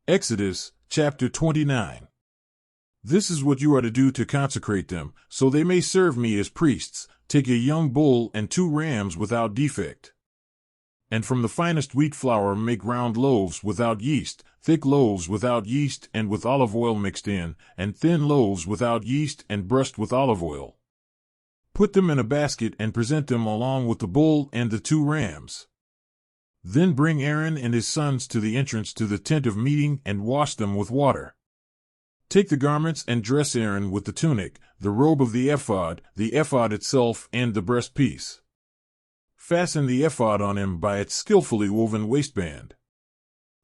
Exodus, chapter 29. This is what you are to do to consecrate them, so they may serve me as priests. Take a young bull and 2 rams without defect. And from the finest wheat flour make round loaves without yeast, thick loaves without yeast and with olive oil mixed in, and thin loaves without yeast and brushed with olive oil. Put them in a basket and present them along with the bull and the 2 rams. Then bring Aaron and his sons to the entrance to the tent of meeting and wash them with water. Take the garments and dress Aaron with the tunic, the robe of the ephod itself, and the breastpiece. Fasten the ephod on him by its skillfully woven waistband.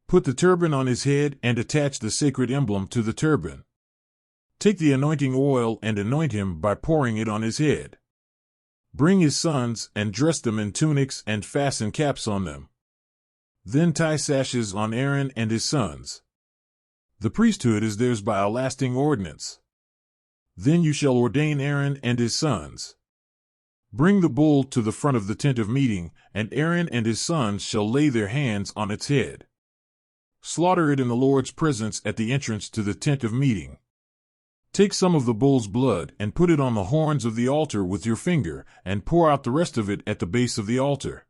Put the turban on his head and attach the sacred emblem to the turban. Take the anointing oil and anoint him by pouring it on his head. Bring his sons and dress them in tunics and fasten caps on them. Then tie sashes on Aaron and his sons. The priesthood is theirs by a lasting ordinance. Then you shall ordain Aaron and his sons. Bring the bull to the front of the tent of meeting, and Aaron and his sons shall lay their hands on its head. Slaughter it in the Lord's presence at the entrance to the tent of meeting. Take some of the bull's blood and put it on the horns of the altar with your finger, and pour out the rest of it at the base of the altar.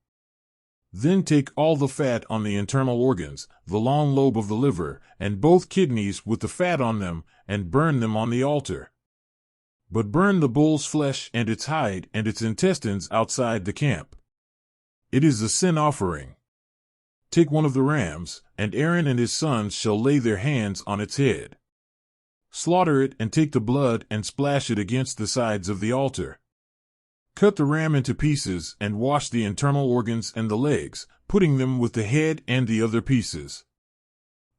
Then take all the fat on the internal organs, the long lobe of the liver, and both kidneys with the fat on them, and burn them on the altar. But burn the bull's flesh and its hide and its intestines outside the camp. It is a sin offering. Take one of the rams, and Aaron and his sons shall lay their hands on its head. Slaughter it and take the blood and splash it against the sides of the altar. Cut the ram into pieces and wash the internal organs and the legs, putting them with the head and the other pieces.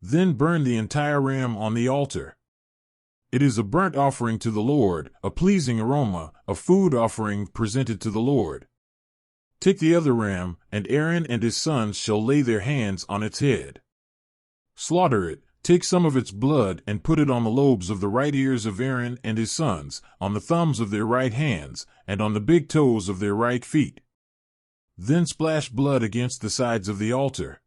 Then burn the entire ram on the altar. It is a burnt offering to the Lord, a pleasing aroma, a food offering presented to the Lord. Take the other ram, and Aaron and his sons shall lay their hands on its head. Slaughter it. Take some of its blood and put it on the lobes of the right ears of Aaron and his sons, on the thumbs of their right hands, and on the big toes of their right feet. Then splash blood against the sides of the altar.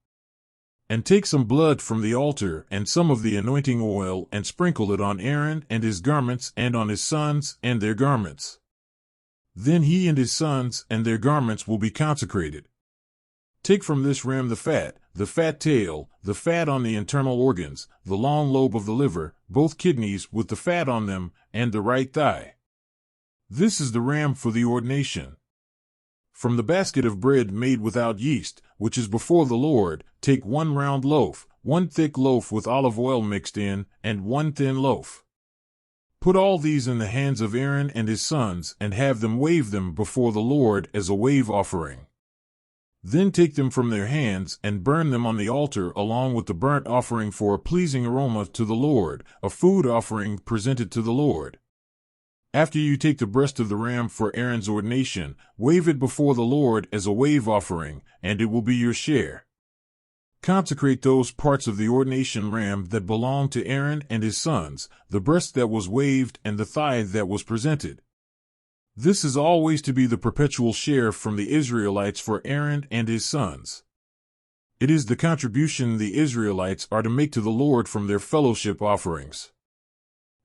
And take some blood from the altar and some of the anointing oil and sprinkle it on Aaron and his garments and on his sons and their garments. Then he and his sons and their garments will be consecrated. Take from this ram the fat tail, the fat on the internal organs, the long lobe of the liver, both kidneys with the fat on them, and the right thigh. This is the ram for the ordination. From the basket of bread made without yeast, which is before the Lord, take 1 round loaf, 1 thick loaf with olive oil mixed in, and 1 thin loaf. Put all these in the hands of Aaron and his sons, and have them wave them before the Lord as a wave offering. Then take them from their hands and burn them on the altar along with the burnt offering for a pleasing aroma to the Lord, a food offering presented to the Lord. After you take the breast of the ram for Aaron's ordination, wave it before the Lord as a wave offering, and it will be your share. Consecrate those parts of the ordination ram that belong to Aaron and his sons, the breast that was waved and the thigh that was presented. This is always to be the perpetual share from the Israelites for Aaron and his sons. It is the contribution the Israelites are to make to the Lord from their fellowship offerings.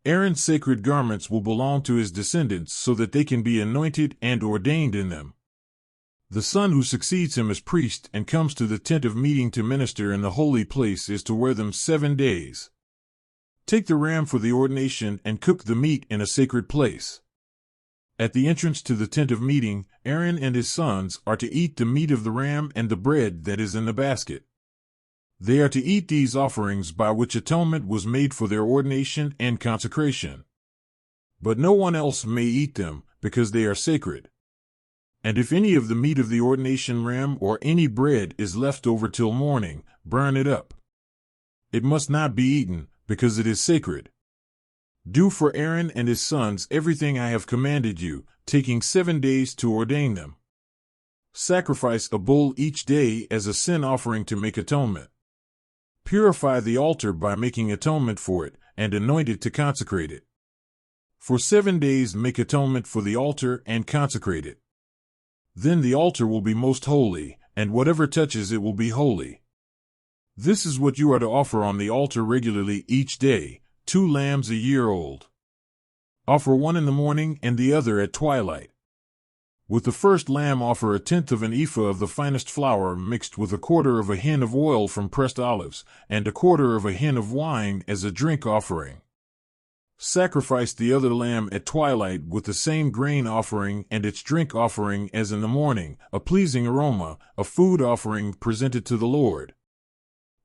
Aaron's sacred garments will belong to his descendants so that they can be anointed and ordained in them. The son who succeeds him as priest and comes to the tent of meeting to minister in the holy place is to wear them 7 days. Take the ram for the ordination and cook the meat in a sacred place. At the entrance to the tent of meeting, Aaron and his sons are to eat the meat of the ram and the bread that is in the basket. They are to eat these offerings by which atonement was made for their ordination and consecration. But no one else may eat them, because they are sacred. And if any of the meat of the ordination ram or any bread is left over till morning, burn it up. It must not be eaten, because it is sacred. Do for Aaron and his sons everything I have commanded you, taking 7 days to ordain them. Sacrifice a bull each day as a sin offering to make atonement. Purify the altar by making atonement for it, and anoint it to consecrate it. For 7 days make atonement for the altar and consecrate it. Then the altar will be most holy, and whatever touches it will be holy. This is what you are to offer on the altar regularly each day, 2 lambs a year old. Offer one in the morning and the other at twilight. With the first lamb offer 1/10 of an ephah of the finest flour mixed with 1/4 of a hin of oil from pressed olives, and 1/4 of a hin of wine as a drink offering. Sacrifice the other lamb at twilight with the same grain offering and its drink offering as in the morning, a pleasing aroma, a food offering presented to the Lord.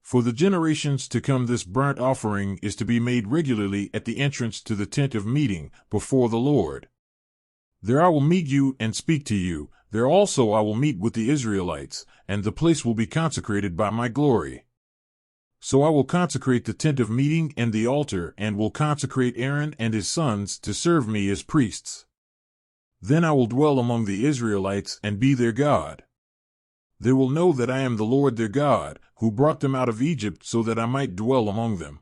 For the generations to come this burnt offering is to be made regularly at the entrance to the tent of meeting, before the Lord. There I will meet you and speak to you, there also I will meet with the Israelites, and the place will be consecrated by my glory. So I will consecrate the tent of meeting and the altar, and will consecrate Aaron and his sons to serve me as priests. Then I will dwell among the Israelites and be their God. They will know that I am the Lord their God, who brought them out of Egypt so that I might dwell among them.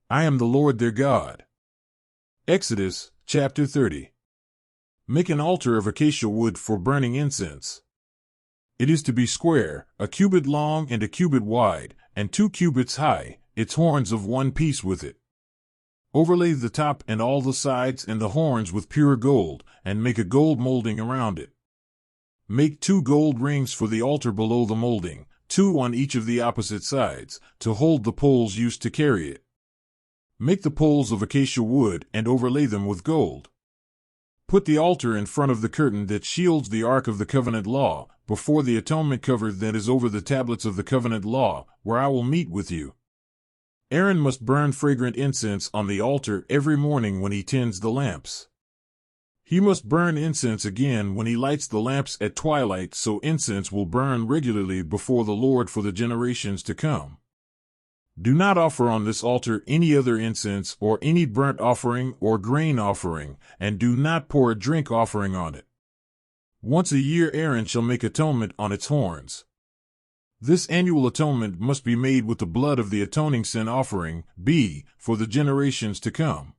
I am the Lord their God. Exodus, chapter 30. Make an altar of acacia wood for burning incense. It is to be square, 1 cubit long and 1 cubit wide, and 2 cubits high, its horns of one piece with it. Overlay the top and all the sides and the horns with pure gold, and make a gold molding around it. Make 2 gold rings for the altar below the molding, 2 on each of the opposite sides, to hold the poles used to carry it. Make the poles of acacia wood and overlay them with gold. Put the altar in front of the curtain that shields the Ark of the Covenant Law, before the atonement cover that is over the tablets of the covenant law, where I will meet with you. Aaron must burn fragrant incense on the altar every morning when he tends the lamps. He must burn incense again when he lights the lamps at twilight, so incense will burn regularly before the Lord for the generations to come. Do not offer on this altar any other incense or any burnt offering or grain offering, and do not pour a drink offering on it. Once a year Aaron shall make atonement on its horns. This annual atonement must be made with the blood of the atoning sin offering, for the generations to come.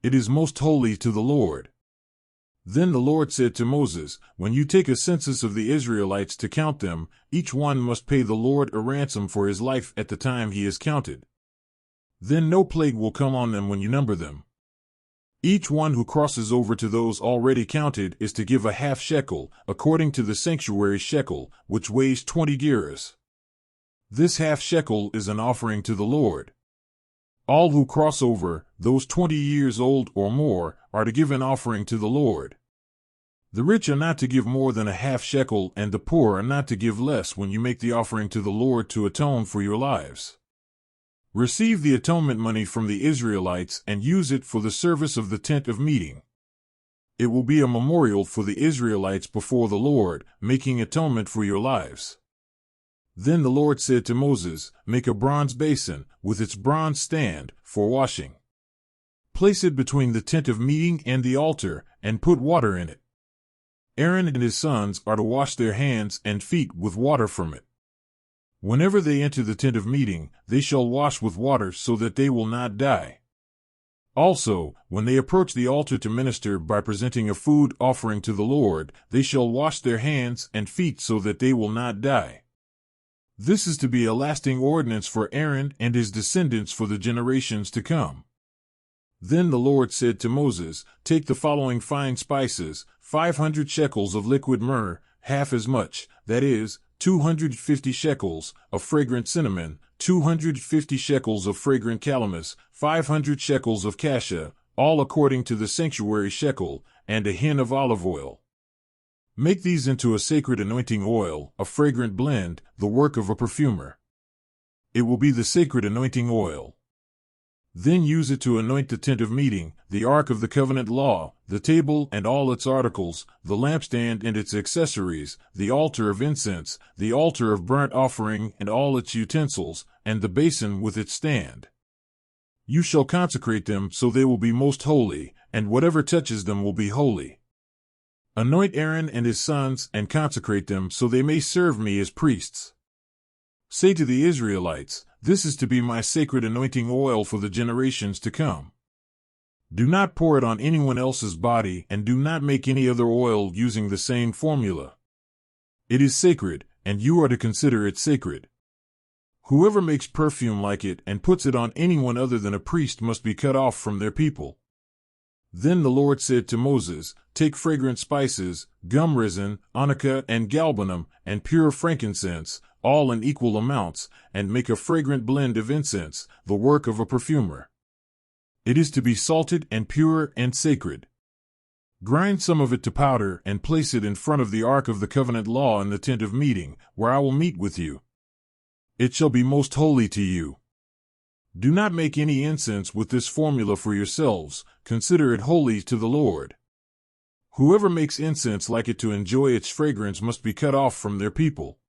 It is most holy to the Lord. Then the Lord said to Moses, when you take a census of the Israelites to count them, each one must pay the Lord a ransom for his life at the time he is counted. Then no plague will come on them when you number them. Each one who crosses over to those already counted is to give a half shekel, according to the sanctuary shekel, which weighs 20 gerahs. This half shekel is an offering to the Lord. All who cross over, those 20 years old or more, are to give an offering to the Lord. The rich are not to give more than a half shekel, and the poor are not to give less when you make the offering to the Lord to atone for your lives. Receive the atonement money from the Israelites and use it for the service of the tent of meeting. It will be a memorial for the Israelites before the Lord, making atonement for your lives. Then the Lord said to Moses, make a bronze basin, with its bronze stand, for washing. Place it between the tent of meeting and the altar, and put water in it. Aaron and his sons are to wash their hands and feet with water from it. Whenever they enter the tent of meeting, they shall wash with water so that they will not die. Also, when they approach the altar to minister by presenting a food offering to the Lord, they shall wash their hands and feet so that they will not die. This is to be a lasting ordinance for Aaron and his descendants for the generations to come. Then the Lord said to Moses, take the following fine spices, 500 shekels of liquid myrrh, half as much, that is, 250 shekels, of fragrant cinnamon, 250 shekels of fragrant calamus, 500 shekels of cassia, all according to the sanctuary shekel, and a hin of olive oil. Make these into a sacred anointing oil, a fragrant blend, the work of a perfumer. It will be the sacred anointing oil. Then use it to anoint the tent of meeting, the Ark of the Covenant Law, the table and all its articles, the lampstand and its accessories, the altar of incense, the altar of burnt offering and all its utensils, and the basin with its stand. You shall consecrate them so they will be most holy, and whatever touches them will be holy. Anoint Aaron and his sons and consecrate them so they may serve me as priests. Say to the Israelites, this is to be my sacred anointing oil for the generations to come. Do not pour it on anyone else's body and do not make any other oil using the same formula. It is sacred, and you are to consider it sacred. Whoever makes perfume like it and puts it on anyone other than a priest must be cut off from their people." Then the Lord said to Moses, "Take fragrant spices, gum resin, onycha, and galbanum, and pure frankincense, all in equal amounts, and make a fragrant blend of incense, the work of a perfumer. It is to be salted and pure and sacred. Grind some of it to powder and place it in front of the ark of the covenant law in the tent of meeting, where I will meet with you. It shall be most holy to you. Do not make any incense with this formula for yourselves, consider it holy to the Lord. Whoever makes incense like it to enjoy its fragrance must be cut off from their people."